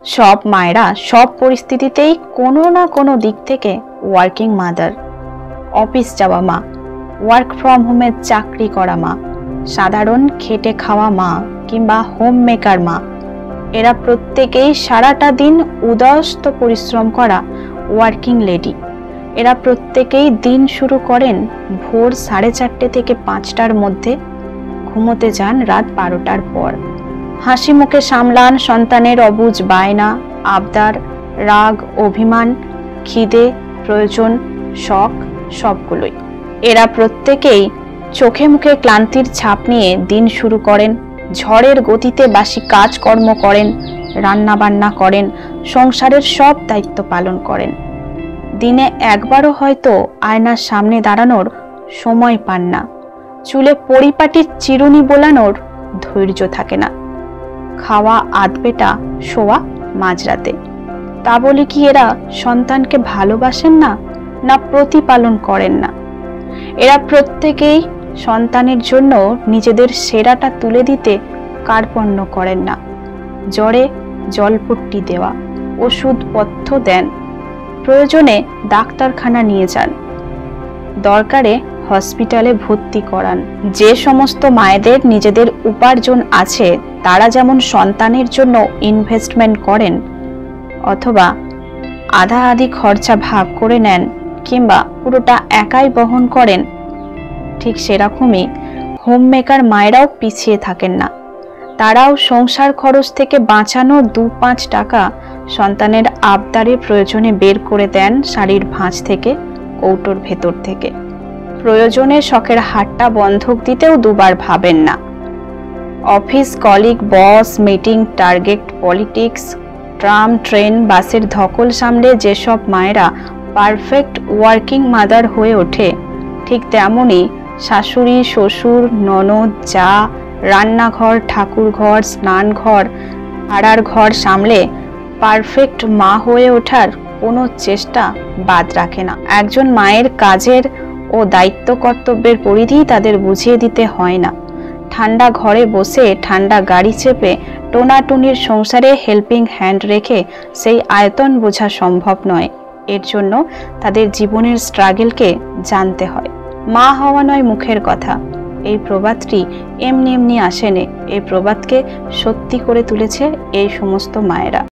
সব মায়েরা সব পরিস্থিতিতেই কোনো না কোনো দিক থেকে ওয়ার্কিং মাদার। অফিস যাওয়া মা, ওয়ার্ক ফ্রম হোমে চাকরি করা মা, সাধারণ খেটে খাওয়া মা কিংবা হোম মেকার মা, এরা প্রত্যেকেই সারাটা দিন উদয়স্ত পরিশ্রম করা ওয়ার্কিং লেডি। এরা প্রত্যেকেই দিন শুরু করেন ভোর 4:30 থেকে 5টার মধ্যে, ঘুমোতে যান রাত 12টার পর। হাসি মুখে সামলান সন্তানের অবুঝ বায়না, আবদার, রাগ, অভিমান, খিদে, প্রয়োজন, শখ সবগুলোই। এরা প্রত্যেকেই চোখে মুখে ক্লান্তির ছাপ নিয়ে দিন শুরু করেন, ঝড়ের গতিতে বাসি কাজকর্ম করেন, রান্না বান্না করেন, সংসারের সব দায়িত্ব পালন করেন। দিনে একবারও হয়তো আয়নার সামনে দাঁড়ানোর সময় পান না, চুলে পরিপাটির চিরুনি বোলানোর ধৈর্য থাকে না। খাওয়া আধবেটা, শোয়া মাঝরাতে। তা বলে কি এরা সন্তানকে ভালোবাসেন না, না প্রতিপালন করেন না? এরা প্রত্যেকেই সন্তানের জন্য নিজেদের সেরাটা তুলে দিতে কার্পণ্য করেন না। জ্বরে জলপট্টি দেওয়া, ওষুধপথ্য দেন, প্রয়োজনে ডাক্তারখানা নিয়ে যান, দরকারে হসপিটালে ভর্তি করান। যে সমস্ত মায়েদের নিজেদের উপার্জন আছে তারা যেমন সন্তানের জন্য ইনভেস্টমেন্ট করেন, অথবা আধা আধি খরচা ভাগ করে নেন কিংবা পুরোটা একাই বহন করেন, ঠিক সেরকমই হোম মেকার মায়েরাও পিছিয়ে থাকেন না। তারাও সংসার খরচ থেকে বাঁচানো 2-5 টাকা সন্তানের আবদারে প্রয়োজনে বের করে দেন শাড়ির ভাঁজ থেকে, কৌটোর ভেতর থেকে। প্রয়োজনে শখের হাটটা বন্ধক দিতেও দুবার ভাবেন না। Office, colleague, boss, meeting, target, politics, tram, train, বাসের ধকল সামলে যেসব মায়েরা পারফেক্ট ওয়ার্কিং মাদার হয়ে ওঠে, ঠিক তেমনই শাশুড়ি, শ্বশুর, ননদ, যা, রান্নাঘর, ঠাকুরঘর, স্নানঘর, ভাড়ার ঘর সামলে পারফেক্ট মা হয়ে ওঠার কোনো চেষ্টা বাদ রাখে না। একজন মায়ের কাজের ও দায়িত্ব কর্তব্যের পরিধি তাদের বুঝিয়ে দিতে হয় না। ঠান্ডা ঘরে বসে ঠান্ডা গাড়ি চেপে টোনাটুনির সংসারে হেল্পিং হ্যান্ড রেখে সেই আয়তন বোঝা সম্ভব নয়। এর জন্য তাদের জীবনের স্ট্রাগলকে জানতে হয়। মা হওয়া নয় মুখের কথা, এই প্রবাদটি এমনি এমনি আসেনি। এই প্রবাদকে সত্যি করে তুলেছে এই সমস্ত মায়েরা।